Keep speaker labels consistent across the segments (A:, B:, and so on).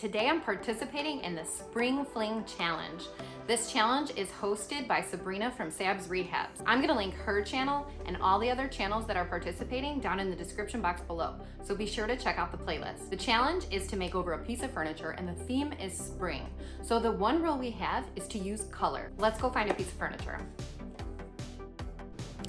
A: Today I'm participating in the Spring Fling challenge. This challenge is hosted by Sabrina from Sab's Rehabs. I'm gonna link her channel and all the other channels that are participating down in the description box below, so be sure to check out the playlist. The challenge is to make over a piece of furniture and the theme is spring. So the one rule we have is to use color. Let's go find a piece of furniture.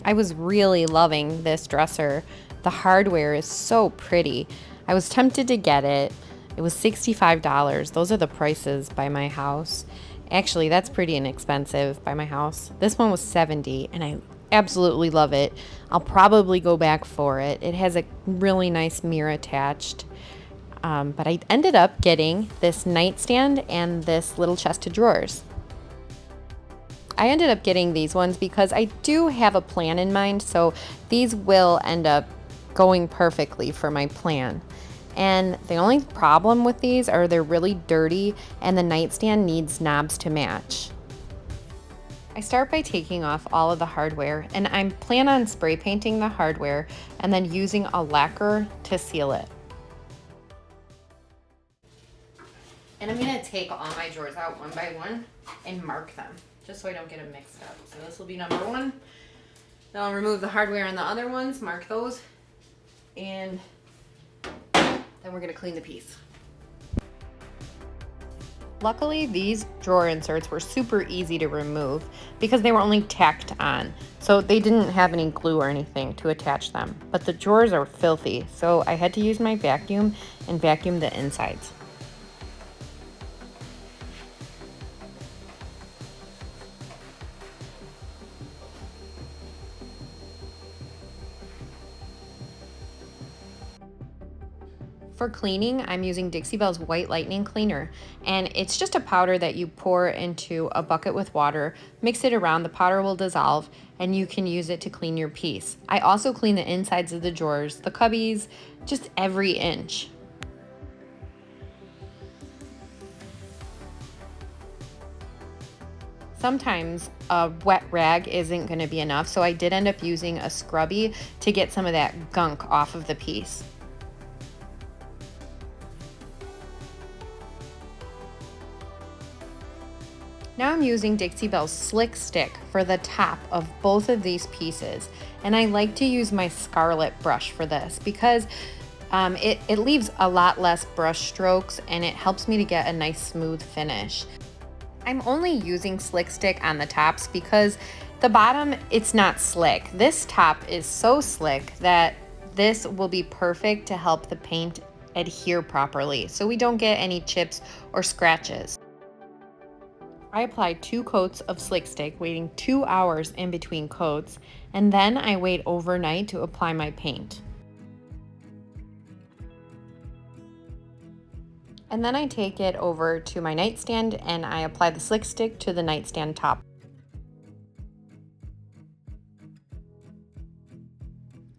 A: I was really loving this dresser. The hardware is so pretty. I was tempted to get it. It was $65. Those are the prices by my house. Actually, that's pretty inexpensive by my house. This one was $70 and I absolutely love it. I'll probably go back for it. It has a really nice mirror attached. But I ended up getting this nightstand and this little chest of drawers. I ended up getting these ones because I do have a plan in mind, so these will end up going perfectly for my plan. And the only problem with these are they're really dirty and the nightstand needs knobs to match. I start by taking off all of the hardware, and I plan on spray painting the hardware and then using a lacquer to seal it. And I'm gonna take all my drawers out one by one and mark them, just so I don't get them mixed up. So this will be number one. Then I'll remove the hardware on the other ones, mark those, and then we're gonna clean the piece. Luckily, these drawer inserts were super easy to remove because they were only tacked on. So they didn't have any glue or anything to attach them. But the drawers are filthy, so I had to use my vacuum and vacuum the insides. For cleaning, I'm using Dixie Belle's White Lightning Cleaner, and it's just a powder that you pour into a bucket with water, mix it around, the powder will dissolve, and you can use it to clean your piece. I also clean the insides of the drawers, the cubbies, just every inch. Sometimes a wet rag isn't going to be enough, so I did end up using a scrubby to get some of that gunk off of the piece. Now I'm using Dixie Belle's Slick Stick for the top of both of these pieces. And I like to use my Scarlet brush for this because it leaves a lot less brush strokes and it helps me to get a nice smooth finish. I'm only using Slick Stick on the tops because the bottom, it's not slick. This top is so slick that this will be perfect to help the paint adhere properly so we don't get any chips or scratches. I applied 2 coats of Slick Stick, waiting 2 hours in between coats, and then I wait overnight to apply my paint. And then I take it over to my nightstand and I apply the Slick Stick to the nightstand top.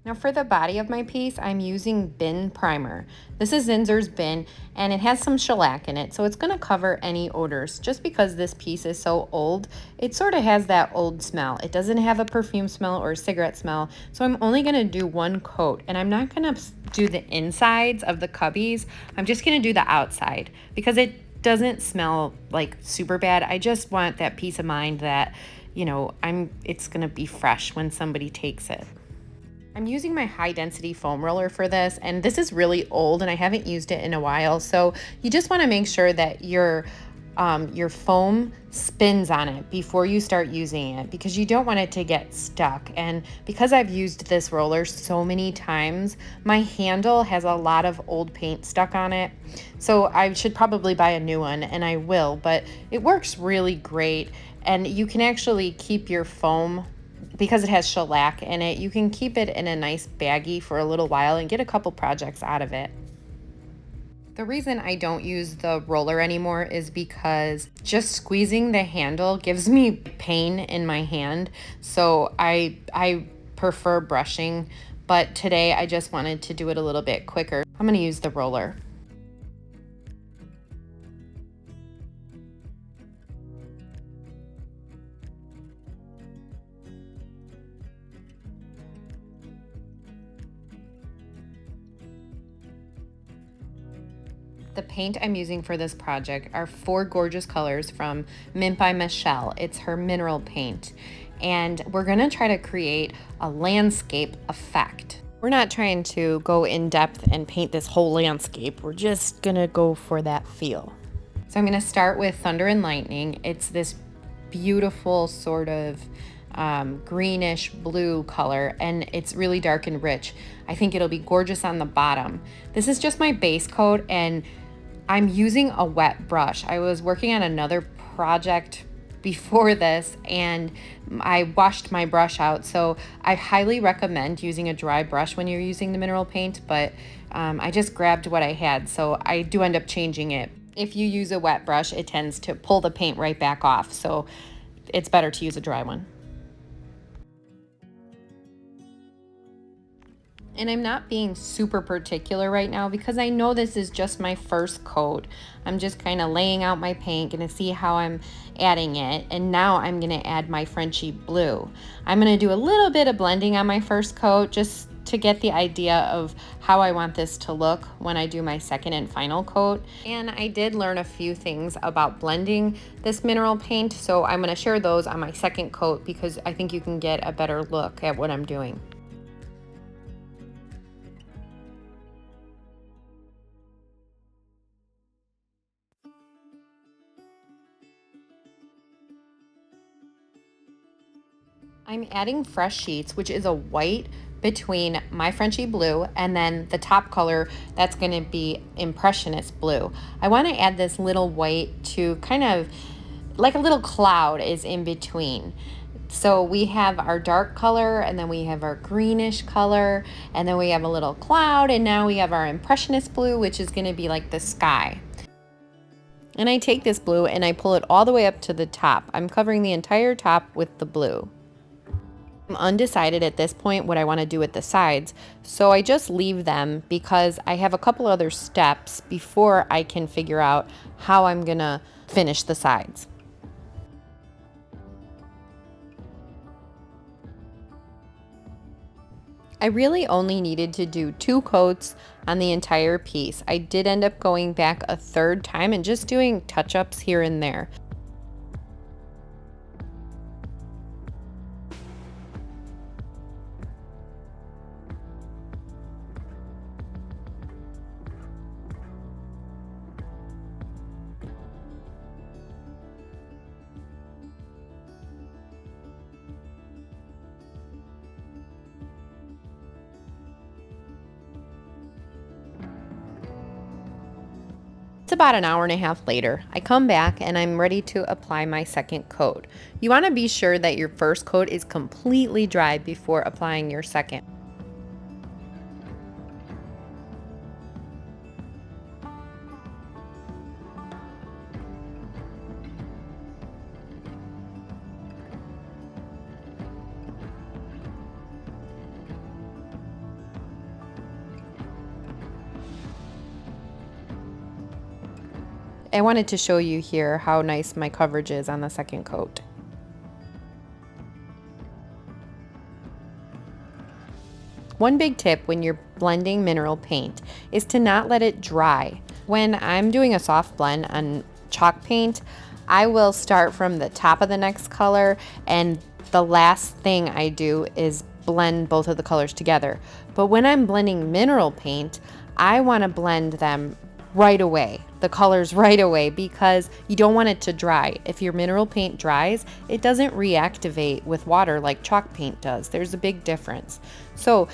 A: Now for the body of my piece, I'm using Bin Primer. This is Zinsser's Bin, and it has some shellac in it, so it's gonna cover any odors. Just because this piece is so old, it sort of has that old smell. It doesn't have a perfume smell or a cigarette smell, so I'm only gonna do 1 coat, and I'm not gonna do the insides of the cubbies. I'm just gonna do the outside because it doesn't smell like super bad. I just want that peace of mind that, you know, it's gonna be fresh when somebody takes it. I'm using my high density foam roller for this, and this is really old and I haven't used it in a while. So you just want to make sure that your foam spins on it before you start using it because you don't want it to get stuck. And because I've used this roller so many times, my handle has a lot of old paint stuck on it. So I should probably buy a new one, and I will, but it works really great. And you can actually keep your foam, because it has shellac in it, you can keep it in a nice baggie for a little while and get a couple projects out of it. The reason I don't use the roller anymore is because just squeezing the handle gives me pain in my hand. So I prefer brushing, but today I just wanted to do it a little bit quicker. I'm gonna use the roller. The paint I'm using for this project are 4 gorgeous colors from Mint by Michelle. It's her mineral paint. And we're gonna try to create a landscape effect. We're not trying to go in depth and paint this whole landscape. We're just gonna go for that feel. So I'm gonna start with Thunder and Lightning. It's this beautiful sort of greenish blue color, and it's really dark and rich. I think it'll be gorgeous on the bottom. This is just my base coat, and I'm using a wet brush. I was working on another project before this and I washed my brush out, so I highly recommend using a dry brush when you're using the mineral paint, but I just grabbed what I had, so I do end up changing it. If you use a wet brush, it tends to pull the paint right back off, so it's better to use a dry one. And I'm not being super particular right now because I know this is just my first coat. I'm just kind of laying out my paint, gonna see how I'm adding it. And now I'm gonna add my Frenchy blue. I'm gonna do a little bit of blending on my first coat just to get the idea of how I want this to look when I do my second and final coat. And I did learn a few things about blending this mineral paint, so I'm gonna share those on my second coat because I think you can get a better look at what I'm doing. I'm adding fresh sheets, which is a white between my Frenchy blue and then the top color that's going to be Impressionist blue. I want to add this little white to kind of like a little cloud is in between. So we have our dark color and then we have our greenish color and then we have a little cloud and now we have our Impressionist blue, which is going to be like the sky. And I take this blue and I pull it all the way up to the top. I'm covering the entire top with the blue. I'm undecided at this point what I want to do with the sides, so I just leave them because I have a couple other steps before I can figure out how I'm gonna finish the sides. I really only needed to do 2 coats on the entire piece. I did end up going back a third time and just doing touch-ups here and there. It's about an hour and a half later. I come back and I'm ready to apply my second coat. You want to be sure that your first coat is completely dry before applying your second. I wanted to show you here how nice my coverage is on the second coat. One big tip when you're blending mineral paint is to not let it dry. When I'm doing a soft blend on chalk paint, I will start from the top of the next color, and the last thing I do is blend both of the colors together. But when I'm blending mineral paint, I want to blend them right away, the colors right away, because you don't want it to dry. If your mineral paint dries, it doesn't reactivate with water like chalk paint does. There's a big difference. So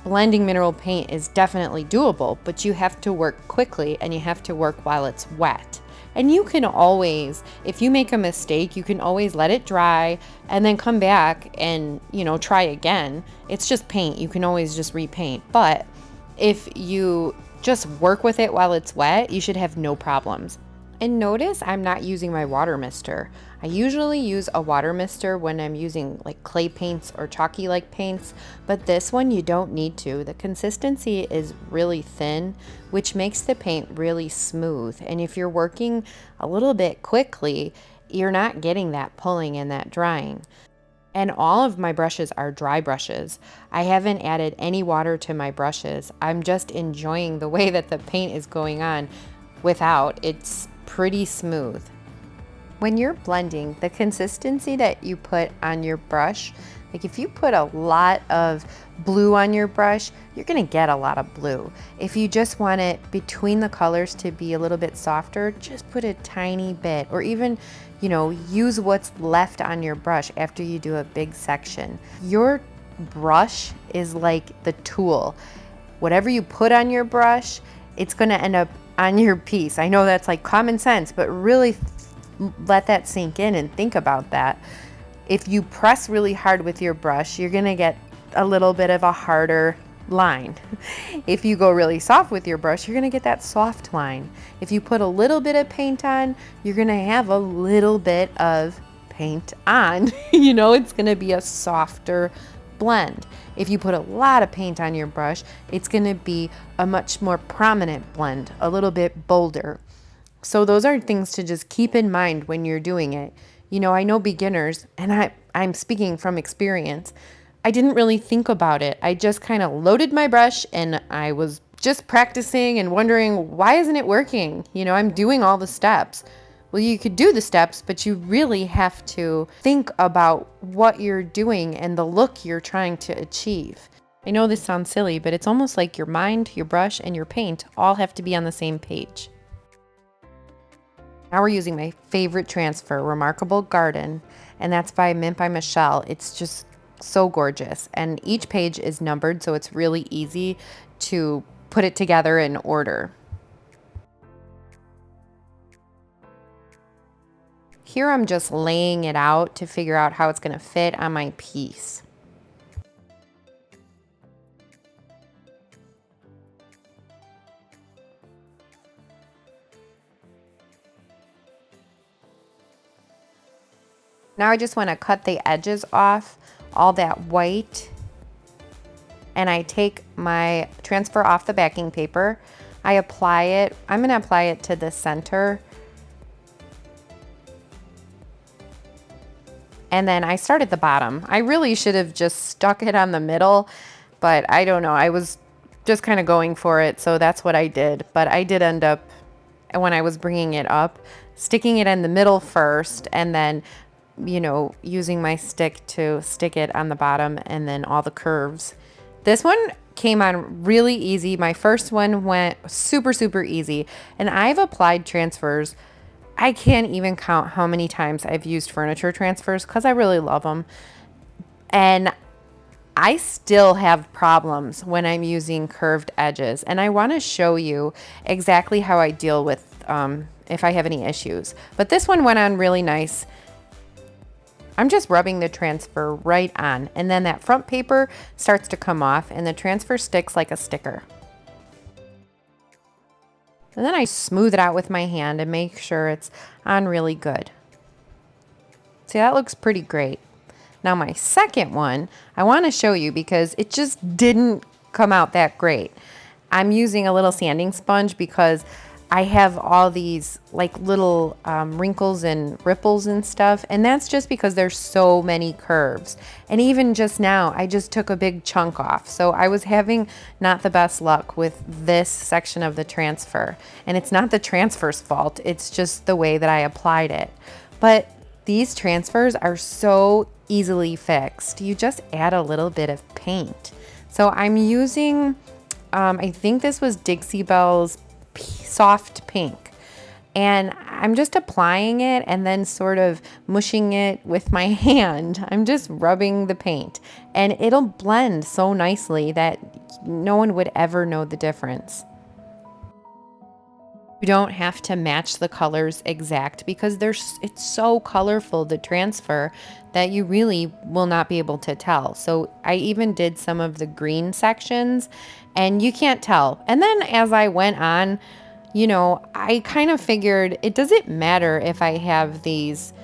A: blending mineral paint is definitely doable, but you have to work quickly and you have to work while it's wet. And you can always, if you make a mistake, you can always let it dry and then come back and, try again. It's just paint. You can always just repaint. But if you just work with it while it's wet, you should have no problems. And notice I'm not using my water mister. I usually use a water mister when I'm using like clay paints or chalky like paints, but this one you don't need to. The consistency is really thin, which makes the paint really smooth. And if you're working a little bit quickly, you're not getting that pulling and that drying. And all of my brushes are dry brushes. I haven't added any water to my brushes. I'm just enjoying the way that the paint is going on. without, it's pretty smooth. When you're blending, the consistency that you put on your brush, like if you put a lot of blue on your brush, you're gonna get a lot of blue. If you just want it between the colors to be a little bit softer, just put a tiny bit, or even, you know, use what's left on your brush after you do a big section. Your brush is like the tool. Whatever you put on your brush, it's gonna end up on your piece. I know that's like common sense, but really let that sink in and think about that. If you press really hard with your brush, you're gonna get a little bit of a harder line. If you go really soft with your brush, you're gonna get that soft line. If you put a little bit of paint on, you're gonna have a little bit of paint on. You know, it's gonna be a softer blend. If you put a lot of paint on your brush, it's gonna be a much more prominent blend, a little bit bolder. So those are things to just keep in mind when you're doing it. You know, I know beginners, and I'm speaking from experience, I didn't really think about it. I just kind of loaded my brush and I was just practicing and wondering, why isn't it working? You know, I'm doing all the steps. Well, you could do the steps, but you really have to think about what you're doing and the look you're trying to achieve. I know this sounds silly, but it's almost like your mind, your brush, and your paint all have to be on the same page. Now we're using my favorite transfer, Remarkable Garden, and that's by Mint by Michelle. It's just so gorgeous, and each page is numbered, so it's really easy to put it together in order. Here I'm just laying it out to figure out how it's going to fit on my piece. Now I just want to cut the edges off, all that white, and I take my transfer off the backing paper. I apply it. I'm going to apply it to the center. And then I start at the bottom. I really should have just stuck it on the middle, but I don't know. I was just kind of going for it, so that's what I did. But I did end up, when I was bringing it up, sticking it in the middle first, and then, you know, using my stick to stick it on the bottom, and then all the curves. This one came on really easy. My first one went super, super easy. And I've applied transfers. I can't even count how many times I've used furniture transfers because I really love them. And I still have problems when I'm using curved edges. And I want to show you exactly how I deal with if I have any issues. But this one went on really nice. I'm just rubbing the transfer right on, and then that front paper starts to come off and the transfer sticks like a sticker. And then I smooth it out with my hand and make sure it's on really good. See, that looks pretty great. Now my second one, I want to show you because it just didn't come out that great. I'm using a little sanding sponge because I have all these like little wrinkles and ripples and stuff, and that's just because there's so many curves. And even just now, I just took a big chunk off. So I was having not the best luck with this section of the transfer. And it's not the transfer's fault, it's just the way that I applied it. But these transfers are so easily fixed. You just add a little bit of paint. So I'm using, I think this was Dixie Belle's soft pink, and I'm just applying it and then sort of mushing it with my hand. I'm just rubbing the paint, and it'll blend so nicely that no one would ever know the difference. You don't have to match the colors exact because it's so colorful, the transfer, that you really will not be able to tell. So I even did some of the green sections and you can't tell. And then as I went on, you know, I kind of figured it doesn't matter if I have these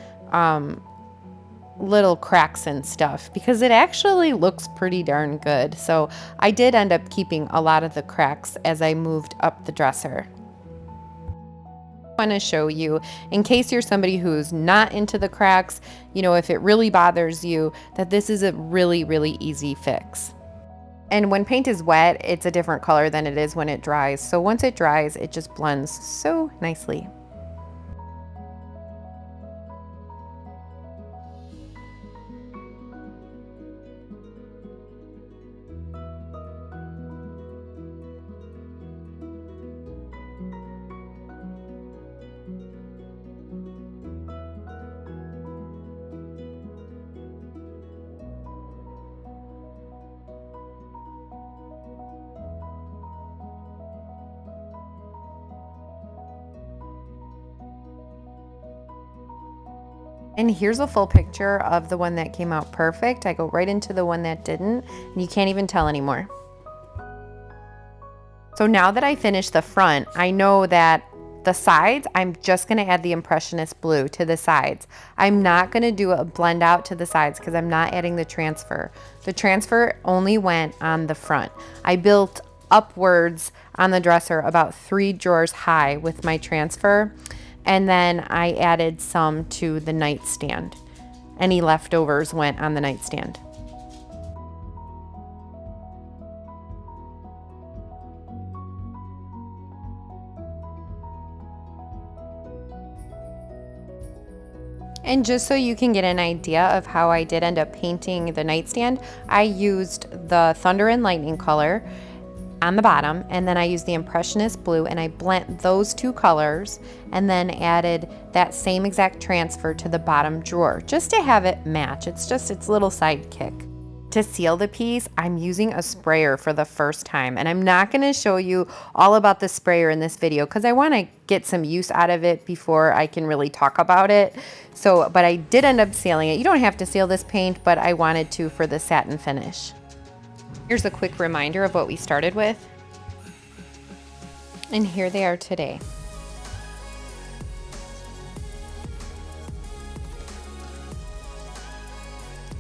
A: little cracks and stuff because it actually looks pretty darn good. So I did end up keeping a lot of the cracks as I moved up the dresser. I want to show you, in case you're somebody who's not into the cracks, you know, if it really bothers you, that this is a really, really easy fix. And when paint is wet, it's a different color than it is when it dries. So once it dries, it just blends so nicely. And here's a full picture of the one that came out perfect. I go right into the one that didn't, and you can't even tell anymore. So now that I finished the front, I know that the sides, I'm just gonna add the Impressionist blue to the sides. I'm not gonna do a blend out to the sides because I'm not adding the transfer. The transfer only went on the front. I built upwards on the dresser about 3 drawers high with my transfer, and then I added some to the nightstand. Any leftovers went on the nightstand. And just so you can get an idea of how I did end up painting the nightstand, I used the Thunder and Lightning color on the bottom, and then I used the Impressionist blue, and I blent those two colors and then added that same exact transfer to the bottom drawer just to have it match. It's just its little sidekick. To seal the piece, I'm using a sprayer for the first time, and I'm not going to show you all about the sprayer in this video because I want to get some use out of it before I can really talk about it. So, but I did end up sealing it. You don't have to seal this paint, but I wanted to for the satin finish. Here's a quick reminder of what we started with. And here they are today.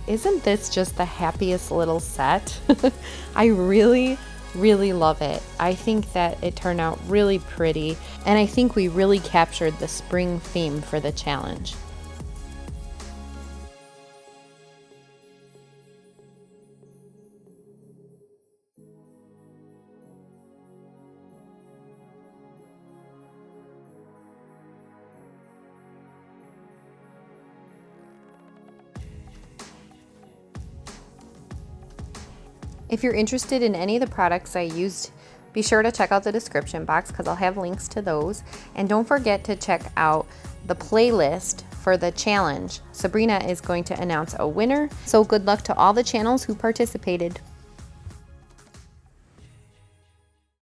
A: Isn't this just the happiest little set? I really love it. I think that it turned out really pretty, and I think we really captured the spring theme for the challenge. If you're interested in any of the products I used, be sure to check out the description box because I'll have links to those. And don't forget to check out the playlist for the challenge. Sabrina is going to announce a winner. So good luck to all the channels who participated.